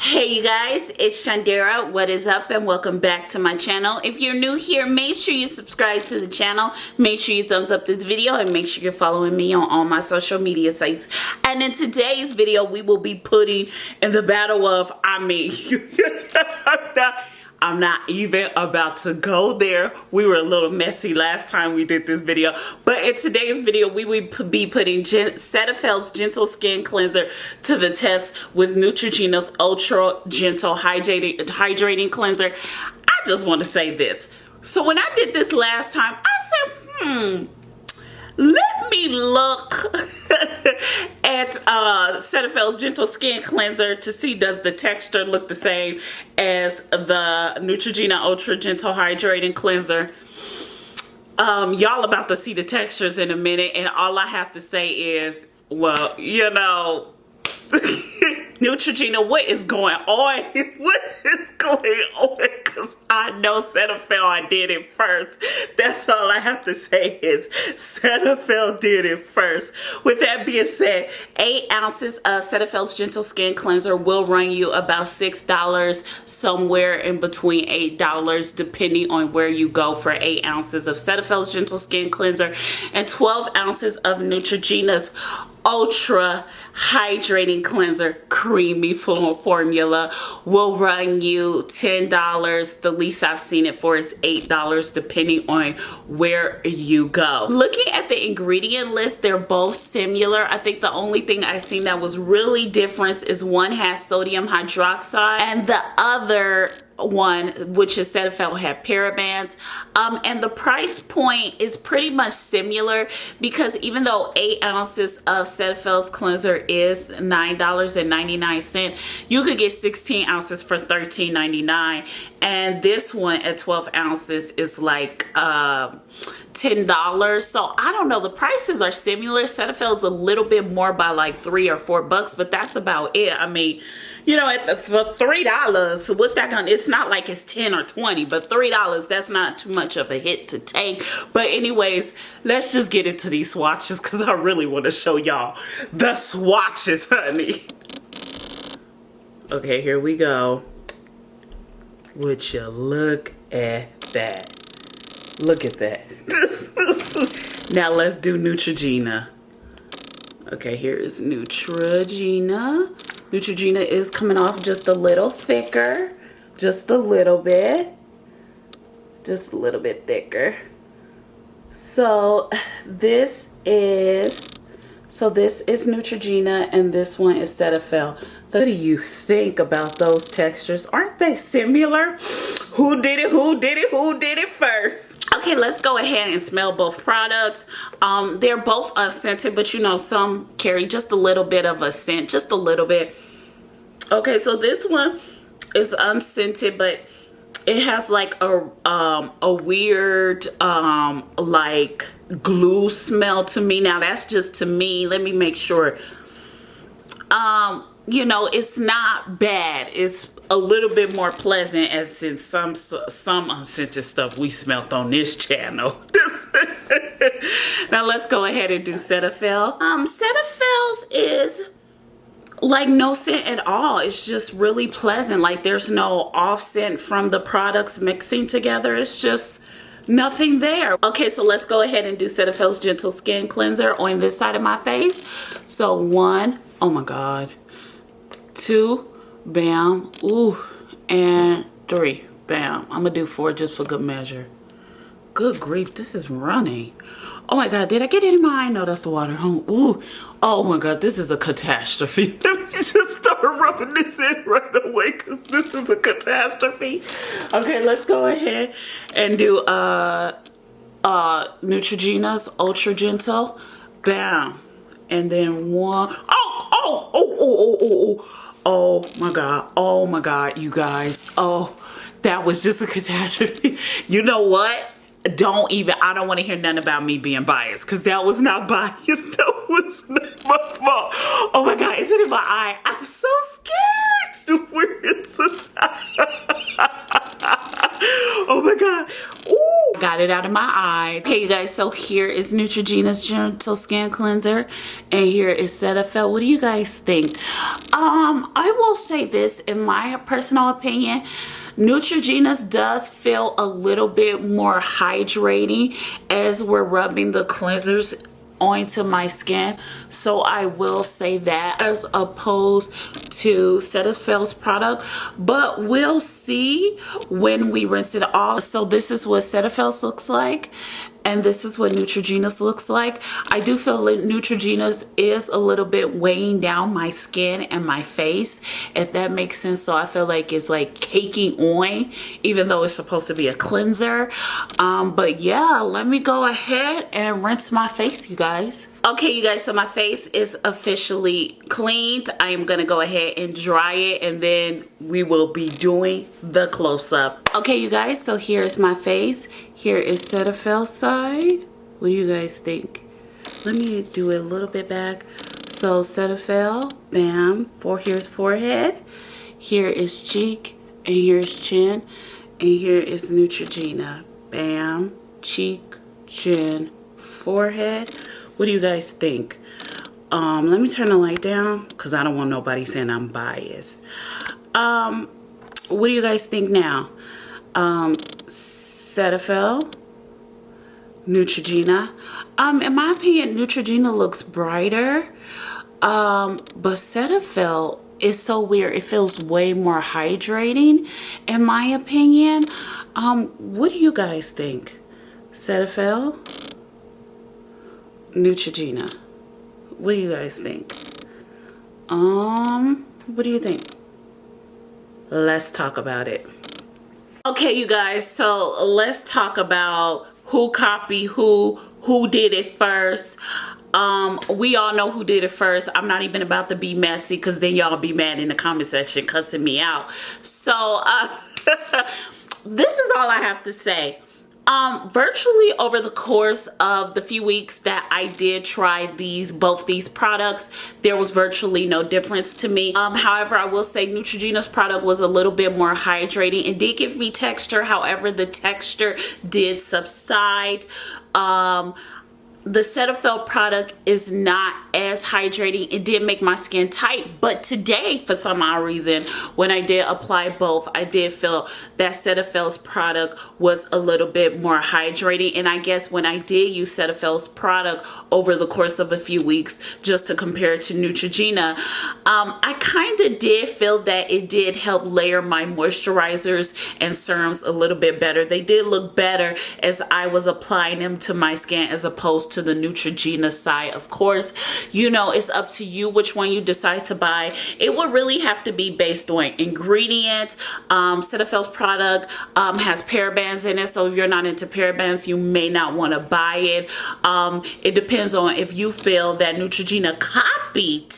Hey you guys, it's Shundara. What is up and welcome back to my channel. If you're new here, make sure you subscribe to the channel. Make sure you thumbs up this video and make sure you're following me on all my social media sites. And in today's video, we will be putting in the battle of, I'm not even about to go there. We were a little messy last time we did this video. But in today's video, we will be putting Cetaphil's Gentle Skin Cleanser to the test with Neutrogena's Ultra Gentle Hydrating Cleanser. I just want to say this. So when I did this last time, I said, let me look at Cetaphil's Gentle Skin Cleanser to see does the texture look the same as the Neutrogena Ultra Gentle Hydrating Cleanser. Y'all about to see the textures in a minute, and all I have to say is, well, you know, Neutrogena, what is going on? What is going on? Because I know Cetaphil, I did it first. That's all I have to say is Cetaphil did it first. With that being said, 8 ounces of Cetaphil's Gentle Skin Cleanser will run you about $6, somewhere in between $8, depending on where you go for 8 ounces of Cetaphil's Gentle Skin Cleanser and 12 ounces of Neutrogena's Ultra Hydrating Cleanser creamy formula will run you $10. The least I've seen it for is $8, depending on where you go. Looking at the ingredient list, they're both similar. I think the only thing I've seen that was really different is one has sodium hydroxide and the other one, which is Cetaphil, had parabens, and the price point is pretty much similar, because even though 8 ounces of Cetaphil's cleanser is $9.99, you could get 16 ounces for $13.99, and this one at 12 ounces is like $10. So I don't know, the prices are similar. Cetaphil's a little bit more by like $3 or $4, but that's about it. I mean, you know, for $3, what's that gonna, it's not like it's 10 or 20, but $3, that's not too much of a hit to take. But anyways, let's just get into these swatches, because I really want to show y'all the swatches, honey. Okay, here we go. Would you look at that? Look at that. Now let's do Neutrogena. Okay, here is Neutrogena. Neutrogena is coming off just a little thicker, just a little bit thicker. So this is Neutrogena and this one is Cetaphil. What do you think about those textures? Aren't they similar? Who did it? Who did it? Who did it first? Okay, let's go ahead and smell both products. They're both unscented, but you know, some carry just a little bit of a scent, just a little bit. Okay, so this one is unscented, but it has like a weird like glue smell to me. Now that's just to me. Let me make sure. You know, it's not bad. It's a little bit more pleasant as in some unscented stuff we smelled on this channel. Now let's go ahead and do Cetaphil. Cetaphil's is like no scent at all. It's just really pleasant. Like there's no off scent from the products mixing together. It's just nothing there. Okay, so let's go ahead and do Cetaphil's Gentle Skin Cleanser on this side of my face. So 1, oh my God, 2, bam, ooh, and 3, bam. I'm gonna do 4 just for good measure. Good grief, this is running. Oh my God, did I get it in my eye? No, that's the water. Ooh, oh my God, this is a catastrophe. Let me just start rubbing this in right away, because this is a catastrophe. Okay, let's go ahead and do Neutrogena's Ultra Gentle, bam, and then 1. Oh my God, you guys. Oh, that was just a catastrophe. You know what? I don't want to hear nothing about me being biased, because that was not biased. That was not my fault. Oh my God, is it in my eye? I'm so scared. Where is the Oh my God. Ooh. Got it out of my eye. Okay, you guys, so here is Neutrogena's Gentle Skin Cleanser, and here is Cetaphil. What do you guys think? I will say this, in my personal opinion, Neutrogena's does feel a little bit more hydrating as we're rubbing the cleansers onto my skin. So I will say that, as opposed to Cetaphil's product, but we'll see when we rinse it off. So this is what Cetaphil's looks like, and this is what Neutrogena's looks like. I do feel like Neutrogena's is a little bit weighing down my skin and my face, if that makes sense. So I feel like it's like caking on, even though it's supposed to be a cleanser. But yeah, let me go ahead and rinse my face, you guys. Okay, you guys, so my face is officially cleaned. I am gonna go ahead and dry it, and then we will be doing the close-up. Okay, you guys, so here's my face. Here is Cetaphil's side. What do you guys think? Let me do it a little bit back. So Cetaphil, bam. Here's forehead. Here is cheek, and here's chin, and here is Neutrogena. Bam, cheek, chin, forehead. What do you guys think? Let me turn the light down because I don't want nobody saying I'm biased. What do you guys think now? Cetaphil, Neutrogena. In my opinion, Neutrogena looks brighter. But Cetaphil is so weird. It feels way more hydrating, in my opinion. What do you guys think? Cetaphil, Neutrogena. What do you guys think? What do you think? Let's talk about it. Okay, you guys, so let's talk about who copied who did it first. We all know who did it first. I'm not even about to be messy, because then y'all be mad in the comment section cussing me out. So this is all I have to say. Virtually over the course of the few weeks that I did try both these products, there was virtually no difference to me. However, I will say Neutrogena's product was a little bit more hydrating and did give me texture. However, the texture did subside. The Cetaphil product is not as hydrating. It did make my skin tight, but today, for some odd reason, when I did apply both, I did feel that Cetaphil's product was a little bit more hydrating. And I guess when I did use Cetaphil's product over the course of a few weeks, just to compare it to Neutrogena, I kind of did feel that it did help layer my moisturizers and serums a little bit better. They did look better as I was applying them to my skin, as opposed to the Neutrogena side. Of course, you know, it's up to you which one you decide to buy. It would really have to be based on ingredient. Cetaphil's product has parabens in it, so if you're not into parabens, you may not want to buy it. It depends on if you feel that Neutrogena copied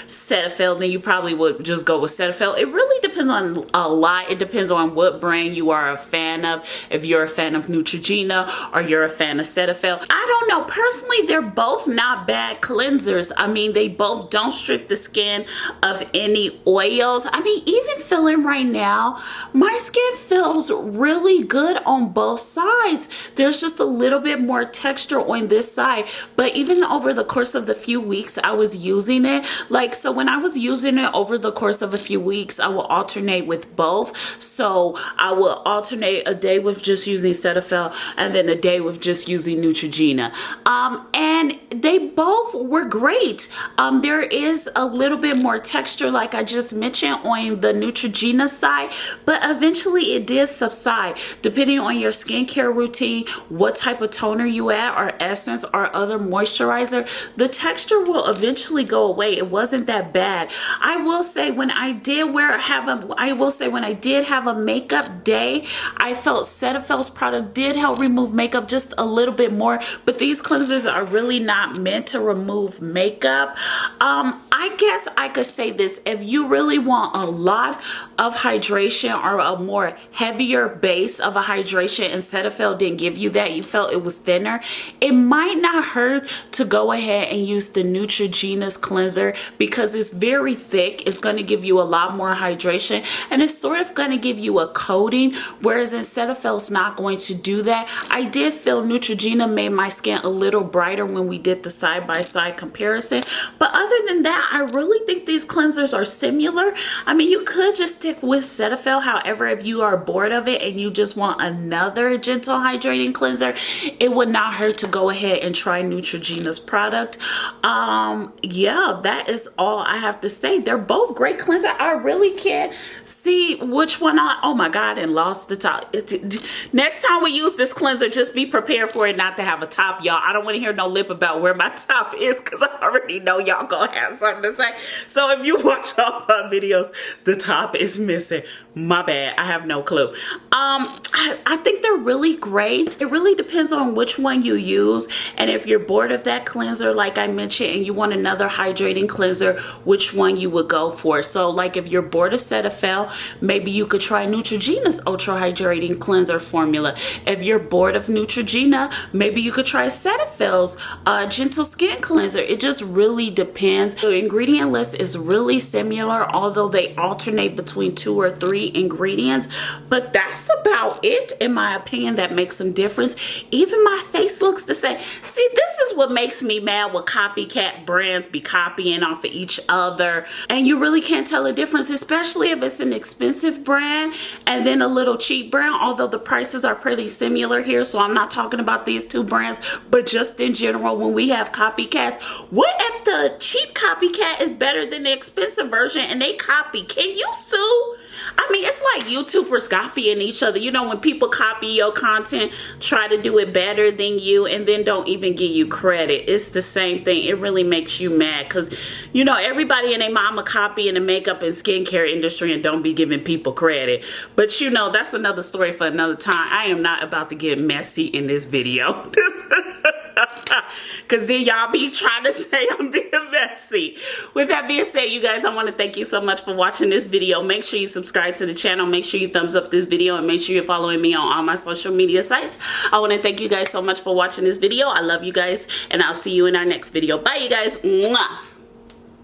Cetaphil, then you probably would just go with Cetaphil. It really depends on a lot. It depends on what brand you are a fan of. If you're a fan of Neutrogena or you're a fan of Cetaphil. I don't know. Personally, they're both not bad cleansers. I mean, they both don't strip the skin of any oils. I mean, even feeling right now, my skin feels really good on both sides. There's just a little bit more texture on this side. But even over the course of the few weeks I was using it, so when I was using it over the course of a few weeks, I will alternate with both. So I will alternate a day with just using Cetaphil and then a day with just using Neutrogena. And they both were great. There is a little bit more texture, like I just mentioned, on the Neutrogena side, but eventually it did subside. Depending on your skincare routine, what type of toner you add, or essence, or other moisturizer, the texture will eventually go away. It wasn't that bad. I will say when I did have a makeup day, I felt Cetaphil's product did help remove makeup just a little bit more, but these cleansers are really not meant to remove makeup. I guess I could say this: if you really want a lot of hydration or a more heavier base of a hydration, and Cetaphil didn't give you that, you felt it was thinner, it might not hurt to go ahead and use the Neutrogena's cleanser, because it's very thick. It's going to give you a lot more hydration, and it's sort of going to give you a coating, whereas in Cetaphil's not going to do that. I did feel Neutrogena made my skin a little little brighter when we did the side-by-side comparison. But other than that, I really think these cleansers are similar. I mean, you could just stick with Cetaphil. However, if you are bored of it and you just want another gentle hydrating cleanser, it would not hurt to go ahead and try Neutrogena's product. Yeah, that is all I have to say. They're both great cleansers. I really can't see which one oh my God, and lost the top. Next time we use this cleanser, just be prepared for it not to have a top, y'all. I don't want to hear no lip about where my top is, because I already know y'all gonna have something to say. So if you watch all my videos, the top is missing. My bad, I have no clue. I think they're really great. It really depends on which one you use, and if you're bored of that cleanser like I mentioned and you want another hydrating cleanser, which one you would go for. So like if you're bored of Cetaphil, maybe you could try Neutrogena's ultra hydrating cleanser formula. If you're bored of Neutrogena, maybe you could try Cetaphil's gentle skin cleanser. It just really depends. The ingredient list is really similar, although they alternate between 2 or 3 ingredients, but that's about it in my opinion that makes some difference. Even my face looks the same. See, this is what makes me mad with copycat brands be copying off of each other, and you really can't tell a difference, especially if it's an expensive brand and then a little cheap brand, although the prices are pretty similar here. So I'm not talking about these two brands, but just in general, when we have copycats, what if the cheap copycat is better than the expensive version and they copy? Can you sue? I mean, it's like YouTubers copying each other. You know, when people copy your content, try to do it better than you, and then don't even give you credit. It's the same thing. It really makes you mad because, you know, everybody and their mama copy in the makeup and skincare industry and don't be giving people credit. But, you know, that's another story for another time. I am not about to get messy in this video. Because then y'all be trying to say I'm being messy. With that being said, you guys, I want to thank you so much for watching this video. Make sure you subscribe to the channel. Make sure you thumbs up this video, and make sure you're following me on all my social media sites. I want to thank you guys so much for watching this video. I love you guys, and I'll see you in our next video. Bye, you guys. Mwah.